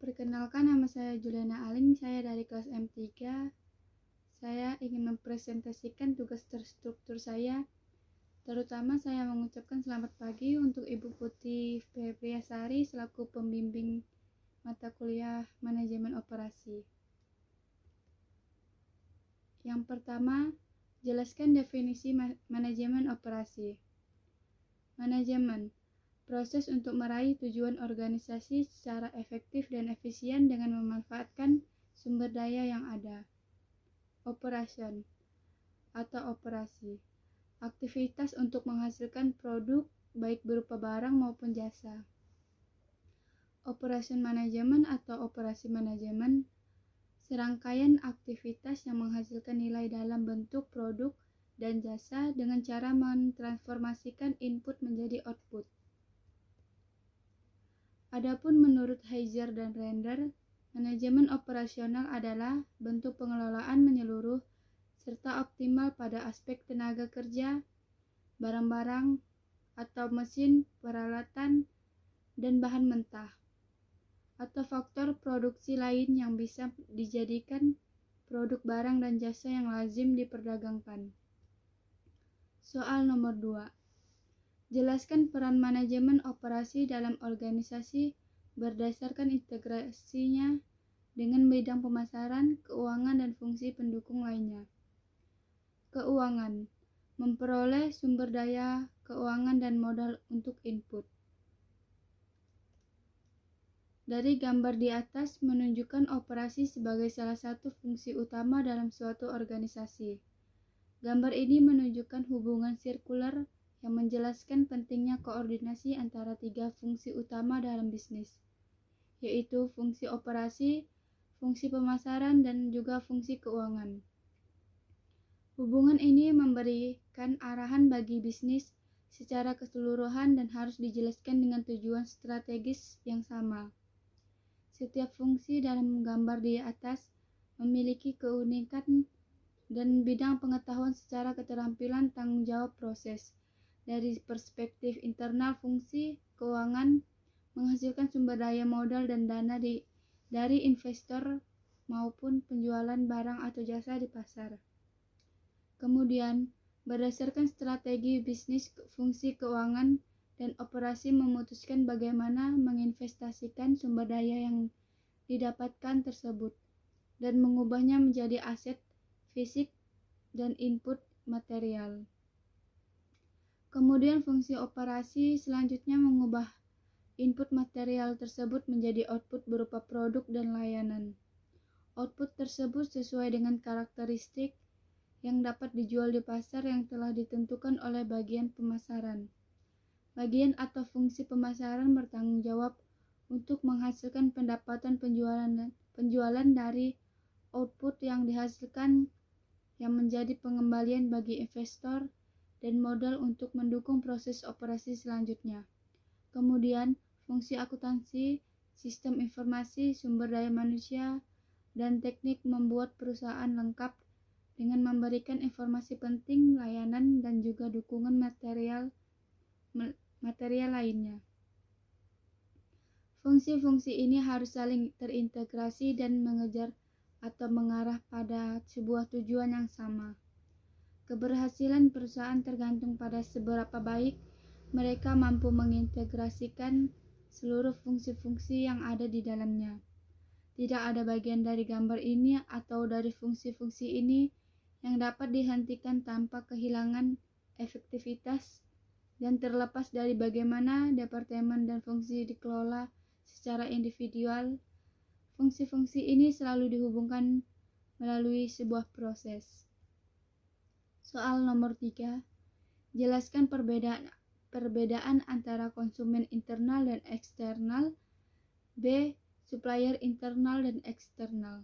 Perkenalkan, nama saya Juliana Aling, saya dari kelas M3. Saya ingin mempresentasikan tugas terstruktur saya. Terutama saya mengucapkan selamat pagi untuk Ibu Putih Febriasari selaku pembimbing mata kuliah manajemen operasi. Yang pertama, jelaskan definisi manajemen operasi. Manajemen, proses untuk meraih tujuan organisasi secara efektif dan efisien dengan memanfaatkan sumber daya yang ada. Operation atau operasi, aktivitas untuk menghasilkan produk baik berupa barang maupun jasa. Operation manajemen atau operasi manajemen, serangkaian aktivitas yang menghasilkan nilai dalam bentuk produk dan jasa dengan cara mentransformasikan input menjadi output. Adapun menurut Heiser dan Render, manajemen operasional adalah bentuk pengelolaan menyeluruh serta optimal pada aspek tenaga kerja, barang-barang atau mesin, peralatan, dan bahan mentah, atau faktor produksi lain yang bisa dijadikan produk barang dan jasa yang lazim diperdagangkan. Soal nomor 2. Jelaskan peran manajemen operasi dalam organisasi berdasarkan integrasinya dengan bidang pemasaran, keuangan, dan fungsi pendukung lainnya. Keuangan, memperoleh sumber daya keuangan dan modal untuk input. Dari gambar di atas menunjukkan operasi sebagai salah satu fungsi utama dalam suatu organisasi. Gambar ini menunjukkan hubungan sirkular yang menjelaskan pentingnya koordinasi antara 3 fungsi utama dalam bisnis, yaitu fungsi operasi, fungsi pemasaran, dan juga fungsi keuangan. Hubungan ini memberikan arahan bagi bisnis secara keseluruhan dan harus dijelaskan dengan tujuan strategis yang sama. Setiap fungsi dalam gambar di atas memiliki keunikan dan bidang pengetahuan secara keterampilan tanggung jawab proses. Dari perspektif internal, fungsi keuangan menghasilkan sumber daya modal dan dana dari investor maupun penjualan barang atau jasa di pasar. Kemudian, berdasarkan strategi bisnis, fungsi keuangan dan operasi memutuskan bagaimana menginvestasikan sumber daya yang didapatkan tersebut dan mengubahnya menjadi aset fisik dan input material. Kemudian fungsi operasi selanjutnya mengubah input material tersebut menjadi output berupa produk dan layanan. Output tersebut sesuai dengan karakteristik yang dapat dijual di pasar yang telah ditentukan oleh bagian pemasaran. Bagian atau fungsi pemasaran bertanggung jawab untuk menghasilkan pendapatan penjualan dari output yang dihasilkan yang menjadi pengembalian bagi investor dan modal untuk mendukung proses operasi selanjutnya. Kemudian, fungsi akuntansi, sistem informasi, sumber daya manusia, dan teknik membuat perusahaan lengkap dengan memberikan informasi penting, layanan, dan juga dukungan material lainnya. Fungsi-fungsi ini harus saling terintegrasi dan mengejar atau mengarah pada sebuah tujuan yang sama. Keberhasilan perusahaan tergantung pada seberapa baik mereka mampu mengintegrasikan seluruh fungsi-fungsi yang ada di dalamnya. Tidak ada bagian dari gambar ini atau dari fungsi-fungsi ini yang dapat dihentikan tanpa kehilangan efektivitas dan terlepas dari bagaimana departemen dan fungsi dikelola secara individual. Fungsi-fungsi ini selalu dihubungkan melalui sebuah proses. Soal nomor 3, jelaskan perbedaan antara konsumen internal dan eksternal. B. Supplier internal dan eksternal.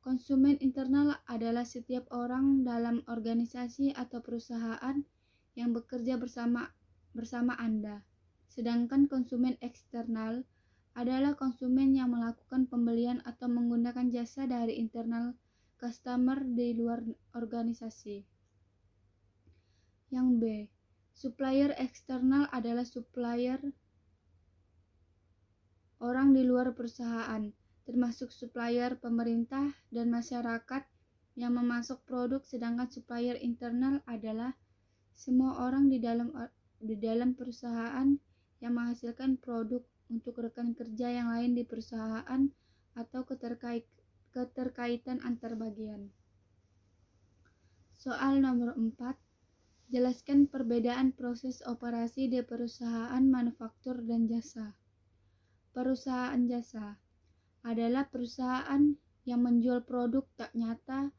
Konsumen internal adalah setiap orang dalam organisasi atau perusahaan yang bekerja bersama Anda. Sedangkan konsumen eksternal adalah konsumen yang melakukan pembelian atau menggunakan jasa dari internal customer di luar organisasi. Yang B. Supplier eksternal adalah supplier orang di luar perusahaan, termasuk supplier, pemerintah, dan masyarakat yang memasok produk, sedangkan supplier internal adalah semua orang di dalam perusahaan yang menghasilkan produk untuk rekan kerja yang lain di perusahaan atau keterkaitan antar bagian. Soal nomor 4. Jelaskan perbedaan proses operasi di perusahaan manufaktur dan jasa. Perusahaan jasa adalah perusahaan yang menjual produk tak nyata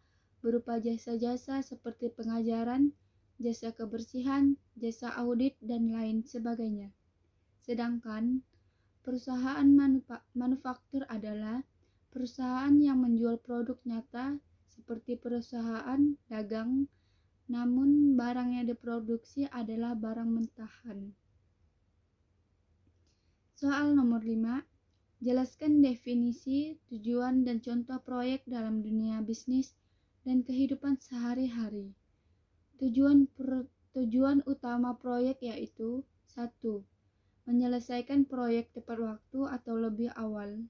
berupa jasa-jasa seperti pengajaran, jasa kebersihan, jasa audit, dan lain sebagainya. Sedangkan perusahaan manufaktur adalah perusahaan yang menjual produk nyata seperti perusahaan dagang, namun barang yang diproduksi adalah barang mentahan. Soal nomor 5. Jelaskan definisi, tujuan, dan contoh proyek dalam dunia bisnis dan kehidupan sehari-hari. Tujuan utama proyek yaitu 1. Menyelesaikan proyek tepat waktu atau lebih awal.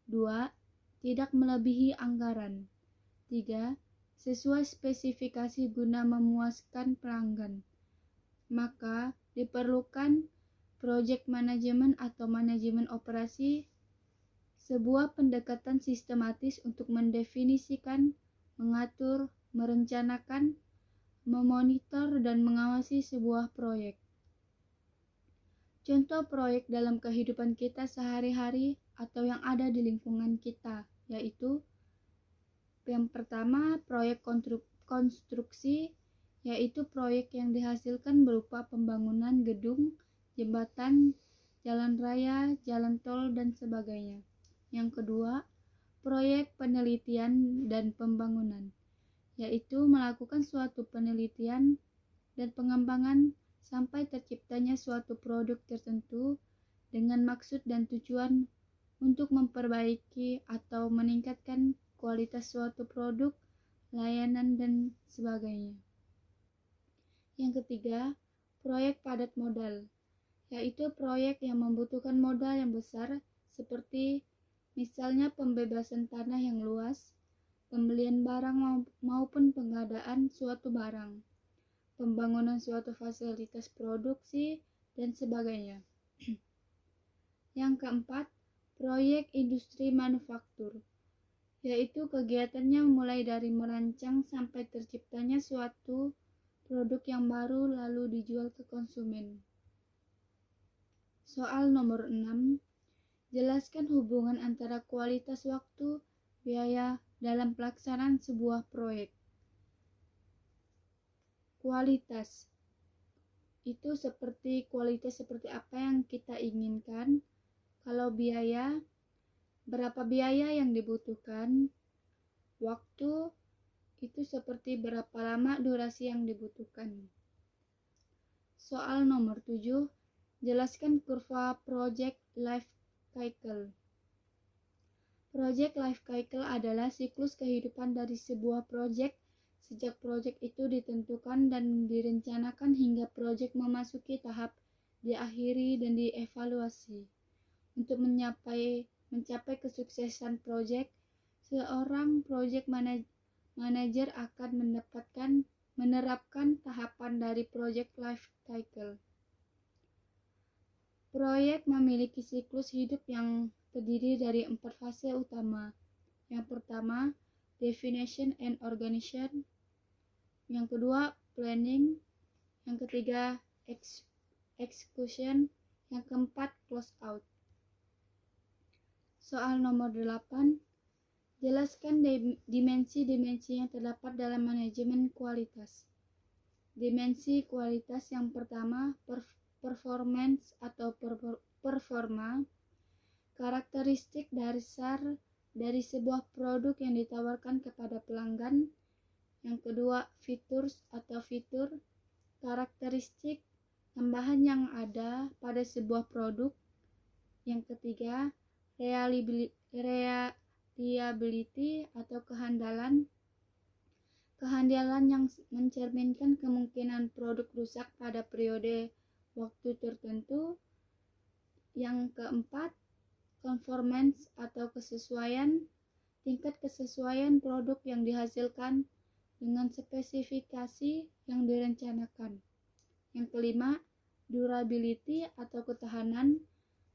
2. Tidak melebihi anggaran. 3. Sesuai spesifikasi guna memuaskan pelanggan. Maka diperlukan project management atau manajemen operasi, sebuah pendekatan sistematis untuk mendefinisikan, mengatur, merencanakan, memonitor, dan mengawasi sebuah proyek. Contoh proyek dalam kehidupan kita sehari-hari atau yang ada di lingkungan kita, yaitu yang pertama, proyek konstruksi, yaitu proyek yang dihasilkan berupa pembangunan gedung, jembatan, jalan raya, jalan tol, dan sebagainya. Yang kedua, proyek penelitian dan pembangunan, yaitu melakukan suatu penelitian dan pengembangan sampai terciptanya suatu produk tertentu dengan maksud dan tujuan untuk memperbaiki atau meningkatkan kualitas suatu produk, layanan, dan sebagainya. Yang ketiga, proyek padat modal, yaitu proyek yang membutuhkan modal yang besar seperti misalnya pembebasan tanah yang luas, pembelian barang maupun pengadaan suatu barang, pembangunan suatu fasilitas produksi, dan sebagainya. Yang keempat, proyek industri manufaktur, yaitu kegiatannya mulai dari merancang sampai terciptanya suatu produk yang baru lalu dijual ke konsumen. Soal nomor 6. Jelaskan hubungan antara kualitas waktu, biaya dalam pelaksanaan sebuah proyek. Kualitas itu kualitas seperti apa yang kita inginkan. Kalau biaya, berapa biaya yang dibutuhkan. Waktu itu seperti berapa lama durasi yang dibutuhkan. Soal nomor 7. Jelaskan kurva project life cycle. Project life cycle adalah siklus kehidupan dari sebuah project sejak project itu ditentukan dan direncanakan hingga project memasuki tahap diakhiri dan dievaluasi. Untuk mencapai kesuksesan project, seorang project manager akan menerapkan tahapan dari project life cycle. Proyek memiliki siklus hidup yang terdiri dari 4 fase utama. Yang pertama, definition and organization. Yang kedua, planning. Yang ketiga, execution. Yang keempat, close out. Soal nomor 8. Jelaskan dimensi-dimensi yang terdapat dalam manajemen kualitas. Dimensi kualitas yang pertama, performance atau performa, karakteristik dasar dari sebuah produk yang ditawarkan kepada pelanggan. Yang kedua, features atau fitur, karakteristik tambahan yang ada pada sebuah produk. Yang ketiga, reliability atau kehandalan yang mencerminkan kemungkinan produk rusak pada periode waktu tertentu. Yang keempat, conformance atau kesesuaian, tingkat kesesuaian produk yang dihasilkan dengan spesifikasi yang direncanakan. Yang kelima, durability atau ketahanan,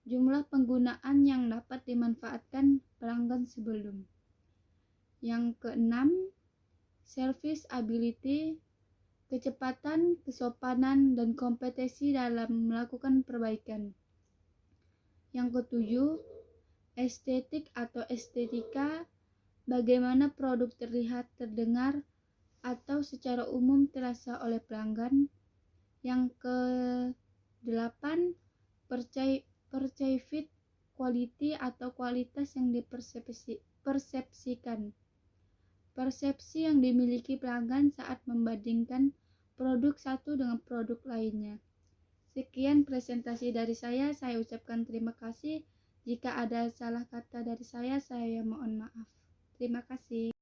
jumlah penggunaan yang dapat dimanfaatkan pelanggan sebelum. Yang keenam, service ability, kecepatan, kesopanan, dan kompetensi dalam melakukan perbaikan. Yang ketujuh, estetik atau estetika, bagaimana produk terlihat, terdengar, atau secara umum terasa oleh pelanggan. Yang kedelapan, perceived quality atau kualitas yang dipersepsikan. Persepsi yang dimiliki pelanggan saat membandingkan produk satu dengan produk lainnya. Sekian presentasi dari saya ucapkan terima kasih. Jika ada salah kata dari saya mohon maaf. Terima kasih.